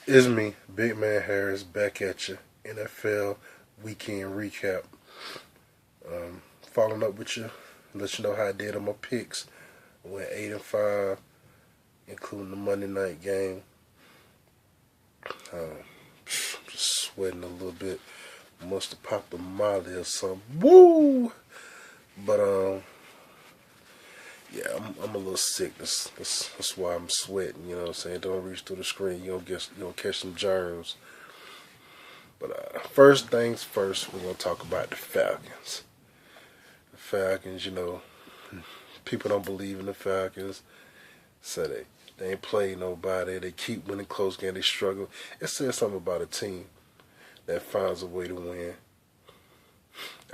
It's me, Big Man Harris, back at you. NFL weekend recap. Following up with you, let you know how I did on my picks. I went 8-5, including the Monday night game. Just sweating a little bit. Must have popped a molly or something. Woo! But yeah, I'm a little sick. That's why I'm sweating. You know what I'm saying? Don't reach through the screen. You don't catch some germs. But first things first, we're gonna talk about the Falcons. The Falcons, people don't believe in the Falcons, so they ain't play nobody. They keep winning close games. They struggle. It says something about a team that finds a way to win.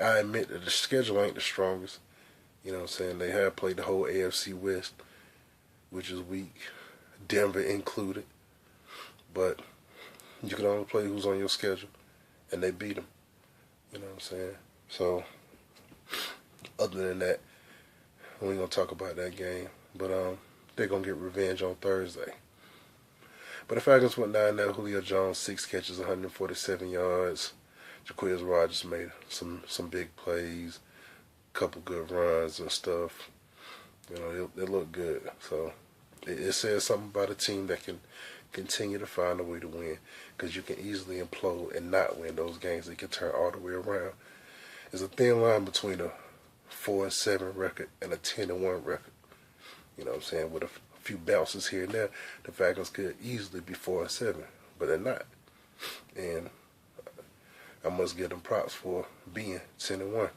I admit that the schedule ain't the strongest. You know what I'm saying? They have played the whole AFC West, which is weak, Denver included. But you can only play who's on your schedule, and they beat them. You know what I'm saying? So, other than that, we ain't gonna talk about that game. But they're gonna get revenge on Thursday. But the Falcons went down there. Julio Jones 6 catches, 147 yards. Jaquiz Rogers made some big plays, couple good runs and stuff. They look good. So it says something about a team that can continue to find a way to win, because you can easily implode and not win those games. They can turn all the way around. There's a thin line between a 4-7 record and a 10-1 record. You know what I'm saying? With a few bounces here and there, the Falcons could easily be 4-7, but they're not. And I must give them props for being 10-1.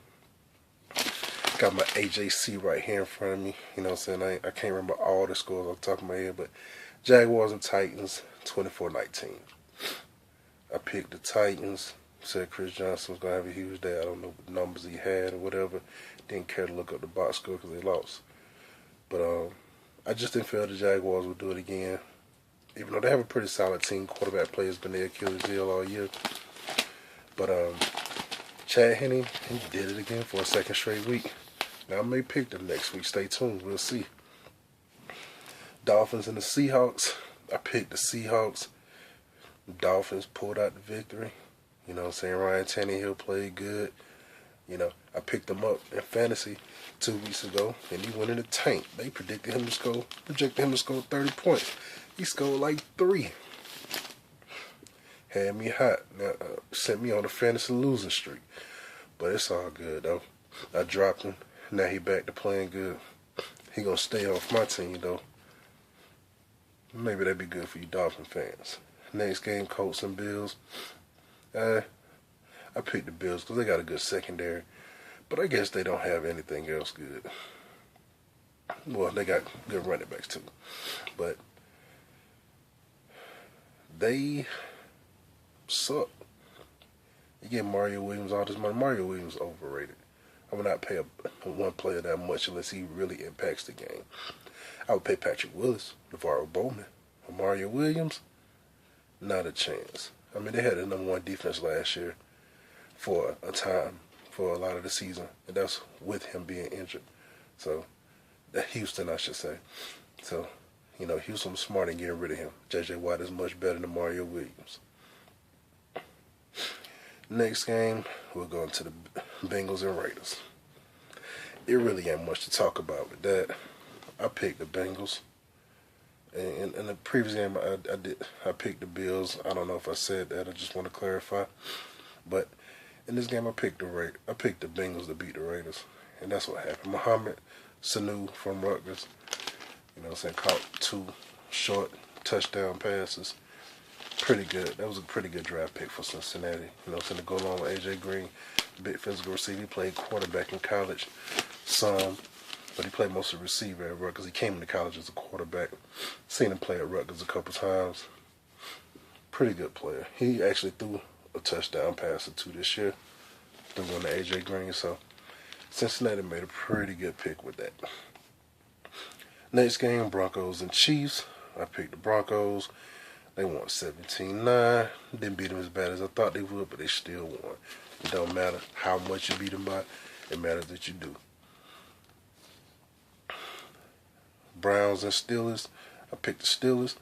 Got my AJC right here in front of me. You know what I'm saying? I can't remember all the scores off the top of my head, but Jaguars and Titans, 24-19. I picked the Titans. Said Chris Johnson was going to have a huge day. I don't know what numbers he had or whatever. Didn't care to look up the box score because they lost. But I just didn't feel the Jaguars would do it again. Even though they have a pretty solid team. Quarterback play has been their Achilles heel all year. But Chad Henne, he did it again for a second straight week. Now I may pick them next week. Stay tuned. We'll see. Dolphins and the Seahawks. I picked the Seahawks. The Dolphins pulled out the victory. You know what I'm saying? Ryan Tannehill played good. I picked him up in fantasy 2 weeks ago, and he went in the tank. They projected him to score 30 points. He scored like 3. Had me hot. Now, sent me on a fantasy losing streak. But it's all good, though. I dropped him. Now he back to playing good. He gonna stay off my team, though. Maybe that'd be good for you Dolphin fans. Next game, Colts and Bills. I picked the Bills because they got a good secondary. But I guess they don't have anything else good. Well, they got good running backs, too. But they suck. You get Mario Williams all this money. Mario Williams is overrated. I would not pay one player that much unless he really impacts the game. I would pay Patrick Willis, LeVar Bowman, or Mario Williams. Not a chance. I mean, they had the #1 defense last year for a time, for a lot of the season, and that's with him being injured. So, Houston, I should say. So, Houston was smart in getting rid of him. J.J. Watt is much better than Mario Williams. Next game, we're going to the Bengals and Raiders. It really ain't much to talk about with that. I picked the Bengals. And in the previous game, I picked the Bills. I don't know if I said that. I just want to clarify. But in this game, I picked the Bengals to beat the Raiders, and that's what happened. Mohamed Sanu from Rutgers, caught 2 short touchdown passes. Pretty good. That was a pretty good draft pick for Cincinnati. To go along with A.J. Green, big physical receiver. He played quarterback in college, but he played most of the receiver at Rutgers. He came into college as a quarterback. Seen him play at Rutgers a couple times. Pretty good player. He actually threw a touchdown pass or 2 this year. Threw one to A.J. Green. So Cincinnati made a pretty good pick with that. Next game, Broncos and Chiefs. I picked the Broncos. They won 17-9. Didn't beat them as bad as I thought they would, but they still won. It don't matter how much you beat them by. It matters that you do. Browns and Steelers. I picked the Steelers.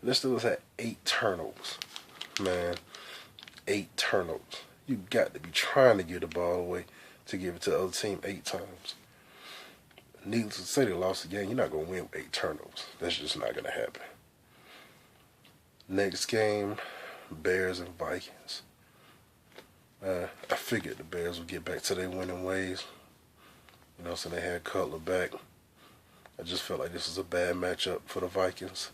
The Steelers had 8 turnovers. Man, 8 turnovers. You got to be trying to give the ball away to give it to the other team 8 times. Needless to say, they lost the game. You're not going to win with 8 turnovers. That's just not going to happen. Next game, Bears and Vikings. I figured the Bears would get back to their winning ways. You know, so they had Cutler back. I just felt like this was a bad matchup for the Vikings.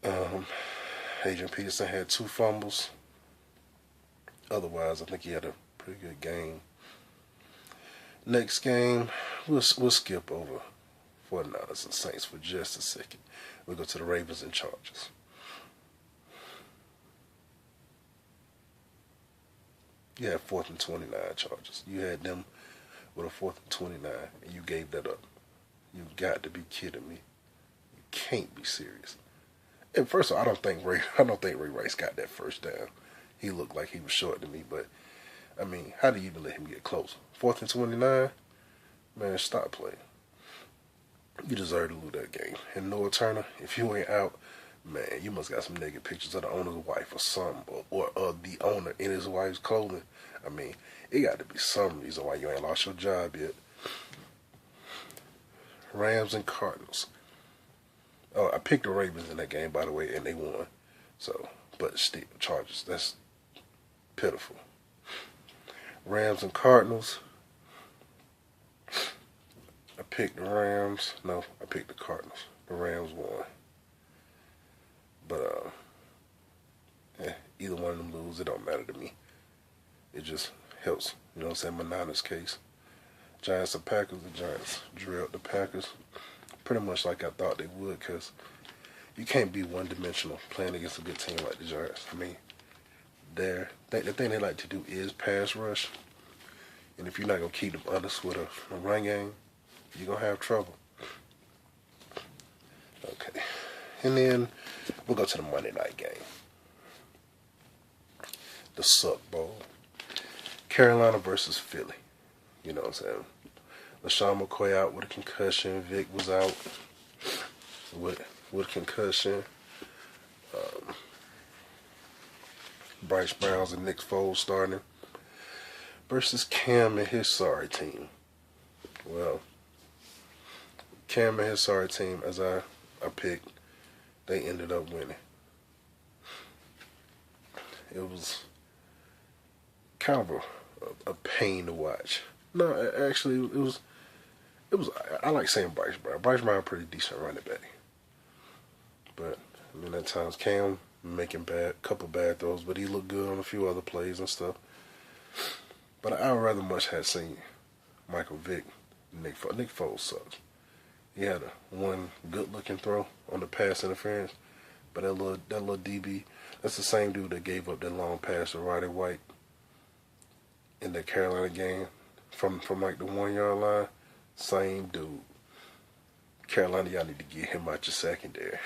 Adrian Peterson had 2 fumbles. Otherwise, I think he had a pretty good game. Next game, we'll skip over 49ers and Saints for just a second. We'll go to the Ravens and Chargers. You had 4th and 29 Chargers. You had them with a 4th and 29, and you gave that up. You've got to be kidding me. You can't be serious. And first of all, I don't think Ray Rice got that first down. He looked like he was short to me, but I mean, how do you even let him get close? 4th and 29, man, stop playing. You deserve to lose that game. And Noah Turner, if you ain't out, man, you must got some naked pictures of the owner's wife or something, or the owner in his wife's clothing. I mean, it got to be some reason why you ain't lost your job yet. Rams and Cardinals. Oh, I picked the Ravens in that game, by the way, and they won. So, but still, Chargers, that's pitiful. Rams and Cardinals. I picked the Rams. No, I picked the Cardinals. The Rams won. But, either one of them lose, it don't matter to me. It just helps, you know what I'm saying, my Niners case. Giants and Packers, the Giants drilled the Packers pretty much like I thought they would, because you can't be one-dimensional playing against a good team like the Giants. I mean, the thing they like to do is pass rush, and if you're not going to keep them honest with a run game, you're going to have trouble. Okay. And then we'll go to the Monday night game. The Suck Bowl. Carolina versus Philly. You know what I'm saying? LaShawn McCoy out with a concussion. Vic was out with a concussion. Bryce Browns and Nick Foles starting versus Cam and his sorry team. Well, Cam and his sorry team, as I picked, they ended up winning. It was kind of a pain to watch. No, actually, it was. I like saying Bryce Brown. Bryce Brown, pretty decent running back. But I mean, at times Cam making couple bad throws, but he looked good on a few other plays and stuff. But I would rather much have seen Michael Vick. Nick Foles sucks. He had one good-looking throw on the pass interference, but that little DB, that's the same dude that gave up that long pass to Roddy White in the Carolina game from like the 1 yard line. Same dude. Carolina, y'all need to get him out your secondary.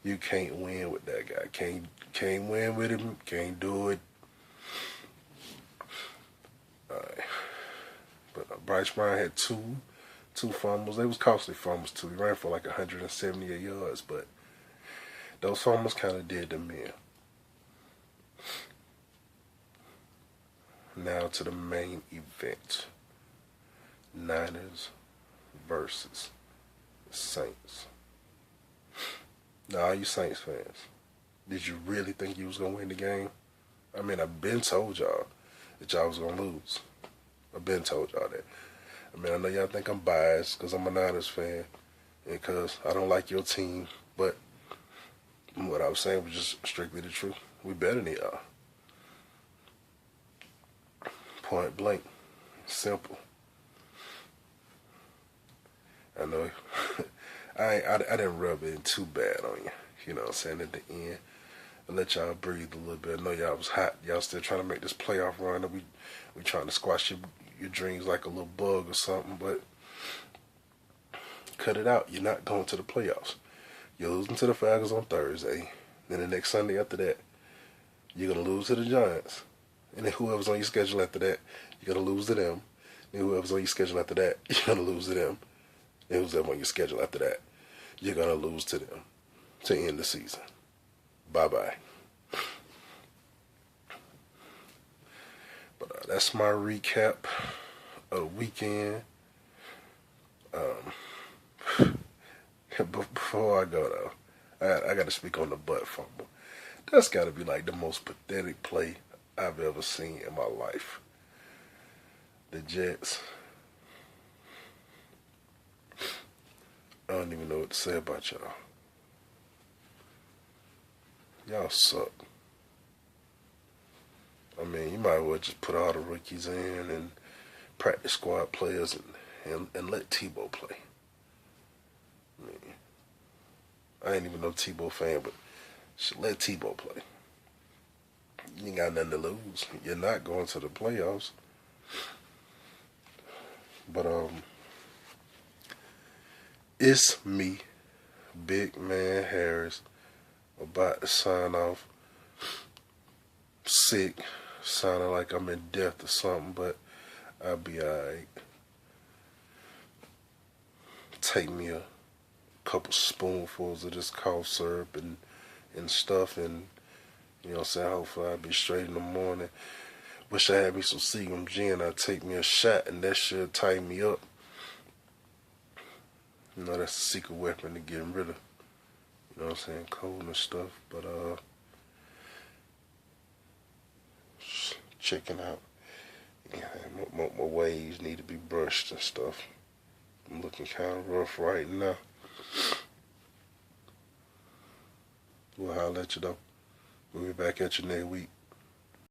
You can't win with that guy. Can't win with him. Can't do it. But Bryce Brown had two fumbles. They was costly fumbles too. He ran for like 178 yards, but those fumbles kind of did them in. Now to the main event. Niners versus Saints. Now, all you Saints fans, did you really think you was going to win the game? I mean, I've been told y'all that y'all was going to lose. I've been told y'all that. I mean, I know y'all think I'm biased because I'm a Niners fan and because I don't like your team, but what I was saying was just strictly the truth. We better than y'all. Point blank. Simple. I know I didn't rub it in too bad on you. You know what I'm saying? At the end, I let y'all breathe a little bit. I know y'all was hot. Y'all still trying to make this playoff run. And we trying to squash your dreams like a little bug or something. But cut it out. You're not going to the playoffs. You're losing to the Falcons on Thursday. Then the next Sunday after that, you're going to lose to the Giants. And then whoever's on your schedule after that, you're going to lose to them. And whoever's on your schedule after that, you're going to lose to them. And who's ever on your schedule after that, you're going to lose to them. to end the season. Bye-bye. But that's my recap of the weekend. Before I go though, I got to speak on the butt fumble. That's got to be like the most pathetic play I've ever seen in my life. The Jets. I don't even know what to say about y'all. Y'all suck. I mean, you might as well just put all the rookies in and practice squad players and let Tebow play. I mean, I ain't even no Tebow fan, but should let Tebow play. You ain't got nothing to lose. You're not going to the playoffs. But it's me, Big Man Harris, about to sign off. Sick, sounding like I'm in death or something, but I'll be alright. Take me a couple spoonfuls of this cough syrup and stuff, and you know what I'm saying, hopefully I'll be straight in the morning. Wish I had me some Seagram gin. I'd take me a shot and that should tighten me up. You know, that's a secret weapon to getting rid of, you know what I'm saying, cold and stuff. But checking out. Yeah, my waves need to be brushed and stuff. I'm looking kind of rough right now. We'll holler at you though. We'll be back at you next week.